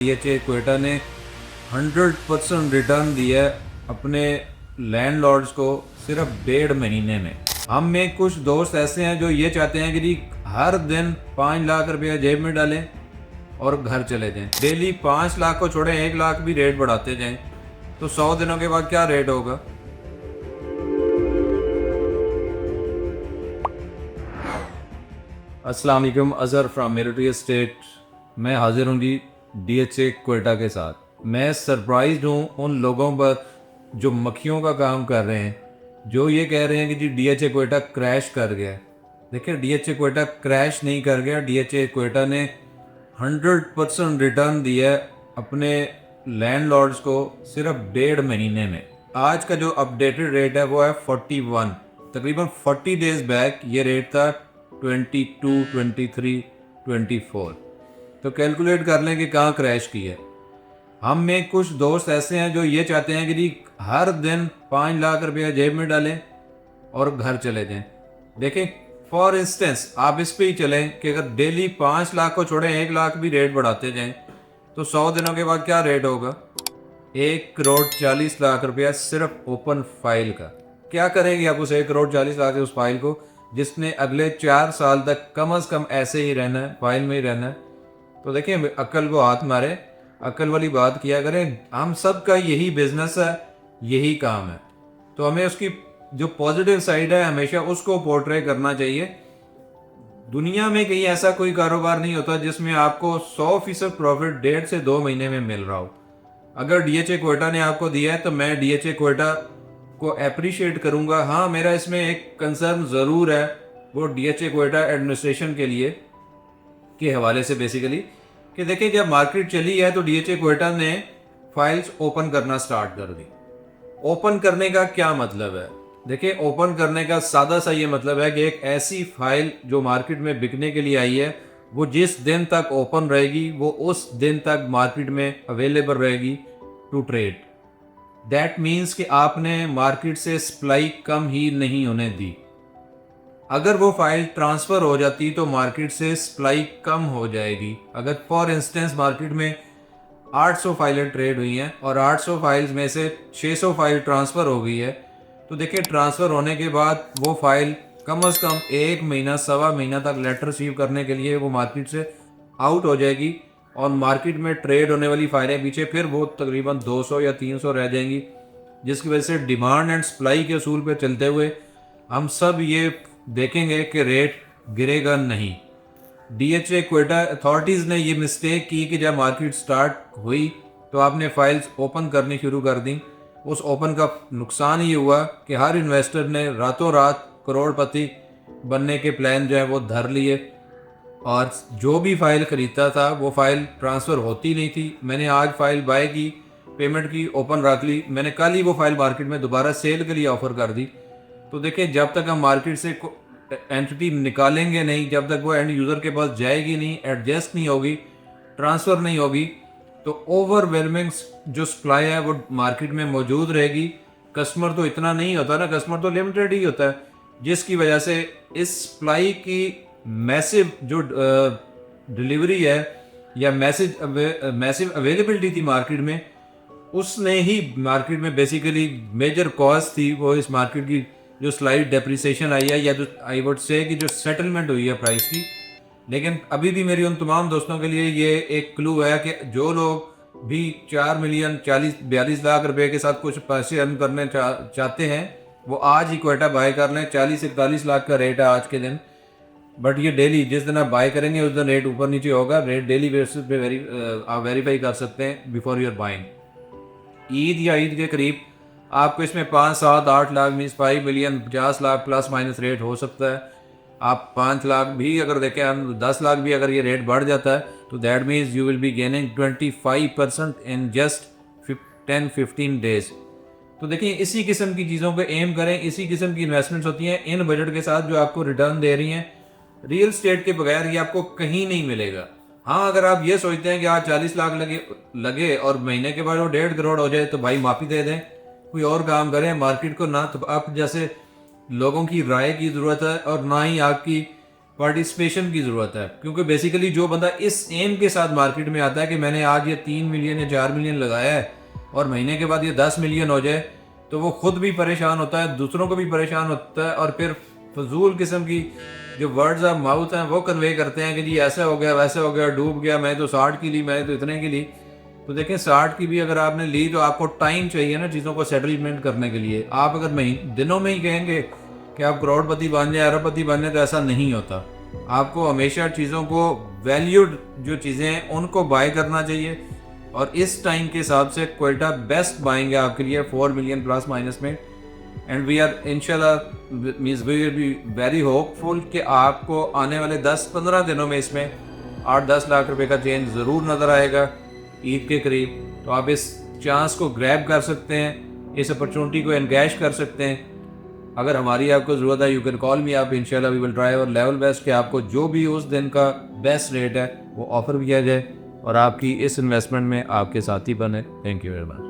DHA Quetta ने 100% return दिया है अपने लैंडलॉर्ड्स को सिर्फ 1.5 महीने में। हम में कुछ दोस्त ऐसे हैं जो ये चाहते हैं कि जी हर दिन 5 लाख रुपया जेब में डालें और घर चले जाएं। डेली 5 लाख को छोड़ें 1 लाख भी रेट बढ़ाते जाएं तो 100 दिनों के बाद क्या रेट होगा। अस्सलाम वालेकुम, अज़हर फ्रॉम मिलिट्री स्टेट। मैं हाजिर हूँ जी डीएचए क्वेटा के साथ। मैं सरप्राइज्ड हूँ उन लोगों पर जो मक्खियों का काम कर रहे हैं, जो ये कह रहे हैं कि जी डीएचए क्वेटा क्रैश कर गया। देखिए, डीएचए क्वेटा क्रैश नहीं कर गया। डीएचए क्वेटा ने 100% रिटर्न दिया है अपने लैंडलॉर्ड्स को सिर्फ 1.5 महीने में। आज का जो अपडेटेड रेट है वो है 41। तकरीबन 40 डेज बैक ये रेट था 22, 23, 24। तो कैलकुलेट कर लें कि कहाँ क्रैश की है। हम में कुछ दोस्त ऐसे हैं जो ये चाहते हैं कि जी हर दिन 5 लाख रुपया जेब में डालें और घर चले जाएं। देखें, फॉर इंस्टेंस आप इस पे ही चलें कि अगर डेली 5 लाख को छोड़ें 1 लाख भी रेट बढ़ाते जाएं तो 100 दिनों के बाद क्या रेट होगा। 1 करोड़ 40 लाख रुपया सिर्फ ओपन फाइल का। क्या करेंगे आप उस 1 करोड़ 40 लाख उस फाइल को, जिसने अगले 4 साल तक कम अज कम ऐसे ही रहना है, फाइल में ही रहना है। तो देखिए, अक्ल को हाथ मारे, अक्ल वाली बात किया करें। हम सब का यही बिजनेस है, यही काम है, तो हमें उसकी जो पॉजिटिव साइड है हमेशा उसको पोर्ट्रे करना चाहिए। दुनिया में कहीं ऐसा कोई कारोबार नहीं होता जिसमें आपको 100% प्रॉफिट 1.5 से 2 महीने में मिल रहा हो। अगर डीएचए क्वेटा ने आपको दिया है तो मैं डीएचए क्वेटा को अप्रिशिएट करूंगा। हाँ, मेरा इसमें एक कंसर्न ज़रूर है, वो डीएचए क्वेटा एडमिनिस्ट्रेशन के लिए के हवाले से बेसिकली, कि देखिए जब मार्केट चली है तो डीएचए क्वेटा ने फाइल्स ओपन करना स्टार्ट कर दी। ओपन करने का क्या मतलब है? देखिए, ओपन करने का सादा सा ये मतलब है कि एक ऐसी फाइल जो मार्केट में बिकने के लिए आई है, वो जिस दिन तक ओपन रहेगी वो उस दिन तक मार्केट में अवेलेबल रहेगी टू ट्रेड। दैट मीन्स कि आपने मार्केट से सप्लाई कम ही नहीं होने दी। अगर वो फाइल ट्रांसफ़र हो जाती तो मार्केट से सप्लाई कम हो जाएगी। अगर फॉर इंस्टेंस मार्केट में 800 फाइलें ट्रेड हुई हैं और 800 फाइल्स में से 600 फाइल ट्रांसफ़र हो गई है, तो देखिए ट्रांसफ़र होने के बाद वो फाइल कम अज़ कम 1 महीना, सवा महीना तक लेटर रिसीव करने के लिए वो मार्केट से आउट हो जाएगी और मार्केट में ट्रेड होने वाली फाइलें पीछे फिर वो तकरीबन 200 या 300 रह जाएंगी, जिसकी वजह से डिमांड एंड सप्लाई के असूल पर चलते हुए हम सब ये देखेंगे कि रेट गिरेगा नहीं। डीएचए क्वेटा अथॉरिटीज़ ने ये मिस्टेक की कि जब मार्केट स्टार्ट हुई तो आपने फाइल्स ओपन करनी शुरू कर दी। उस ओपन का नुकसान ये हुआ कि हर इन्वेस्टर ने रातों रात करोड़पति बनने के प्लान जो है वो धर लिए और जो भी फाइल ख़रीदता था वो फाइल ट्रांसफ़र होती नहीं थी। मैंने आज फाइल बाय की, पेमेंट की, ओपन रख ली, मैंने कल ही वो फाइल मार्केट में दोबारा सेल के लिए ऑफ़र कर दी। तो देखिए, जब तक हम मार्केट से एंटिटी निकालेंगे नहीं, जब तक वो एंड यूज़र के पास जाएगी नहीं, एडजस्ट नहीं होगी, ट्रांसफ़र नहीं होगी, तो ओवरवेलमिंग जो सप्लाई है वो मार्केट में मौजूद रहेगी। कस्टमर तो इतना नहीं होता ना, कस्टमर तो लिमिटेड ही होता है, जिसकी वजह से इस सप्लाई की मैसिव जो डिलीवरी है या मैसिव अवेलेबिलिटी थी मार्केट में, उसने ही मार्केट में बेसिकली मेजर कॉज थी वो इस मार्केट की जो स्लाइड डेप्रिसिएशन आई है, या जो आई वुड से कि जो सेटलमेंट हुई है प्राइस की। लेकिन अभी भी मेरी उन तमाम दोस्तों के लिए ये एक क्लू है कि जो लोग भी 4 मिलियन 40-42 लाख रुपए के साथ कुछ पैसे अर्न करने चाहते हैं, वो आज ही क्वेटा बाय कर लें। 40-41 लाख का रेट है आज के दिन, बट ये डेली जिस दिन आप बाय करेंगे उस दिन रेट ऊपर नीचे होगा। रेट डेली बेसिस पे आप वेरीफाई कर सकते हैं बिफोर यूर बाइंग। ईद या ईद के करीब आपको इसमें 5, 7, 8 lakh means 5 million 50 lakh plus minus rate हो सकता है। आप 5 लाख भी अगर देखें, हम 10 लाख भी अगर ये रेट बढ़ जाता है तो that means you will be gaining 25% in just 10-15 days. तो देखिए, इसी किस्म की चीज़ों पे एम करें। इसी किस्म की इन्वेस्टमेंट्स होती हैं इन बजट के साथ जो आपको रिटर्न दे रही हैं। रियल स्टेट के बगैर ये आपको कहीं नहीं मिलेगा। हाँ, अगर आप ये सोचते हैं कि आज 40 लाख लगे और महीने के बाद वो 1.5 करोड़ हो जाए तो भाई माफ़ी दे दें, कोई और काम करें। मार्केट को ना तो आप जैसे लोगों की राय की ज़रूरत है और ना ही आपकी पार्टिसिपेशन की ज़रूरत है, क्योंकि बेसिकली जो बंदा इस एम के साथ मार्केट में आता है कि मैंने आज ये 3 मिलियन या 4 मिलियन लगाया है और महीने के बाद ये 10 मिलियन हो जाए, तो वो खुद भी परेशान होता है, दूसरों को भी परेशान होता है, और फिर फजूल किस्म की जो वर्ड्स ऑफ माउथ हैं वो कन्वे करते हैं कि जी ऐसा हो गया, वैसा हो गया, डूब गया, मैं तो 60 की ली, मैं तो इतने की ली। तो देखें 60 की भी अगर आपने ली तो आपको टाइम चाहिए ना चीज़ों को सेटलमेंट करने के लिए। आप अगर दिनों में ही कहेंगे कि आप करोड़पति बन जाए, अरबपति बन जाए, तो ऐसा नहीं होता। आपको हमेशा चीज़ों को, वैल्यूड जो चीज़ें हैं उनको बाय करना चाहिए, और इस टाइम के हिसाब से क्वेटा बेस्ट बाइंग है आपके लिए 4 मिलियन प्लस माइनस में। एंड वी आर इंशाल्लाह means we will be very hopeful कि आपको आने वाले 10-15 दिनों में इसमें 8-10 लाख रुपए का चेंज ज़रूर नज़र आएगा ईद के करीब। तो आप इस चांस को ग्रैब कर सकते हैं, इस अपॉर्चुनिटी को एनगैश कर सकते हैं। अगर हमारी आपको ज़रूरत है, यू कैन कॉल मी, आप इंशाल्लाह वी विल ट्राई और लेवल बेस्ट कि आपको जो भी उस दिन का बेस्ट रेट है वो ऑफ़र किया जाए और आपकी इस इन्वेस्टमेंट में आपके साथी बने। Thank you very much.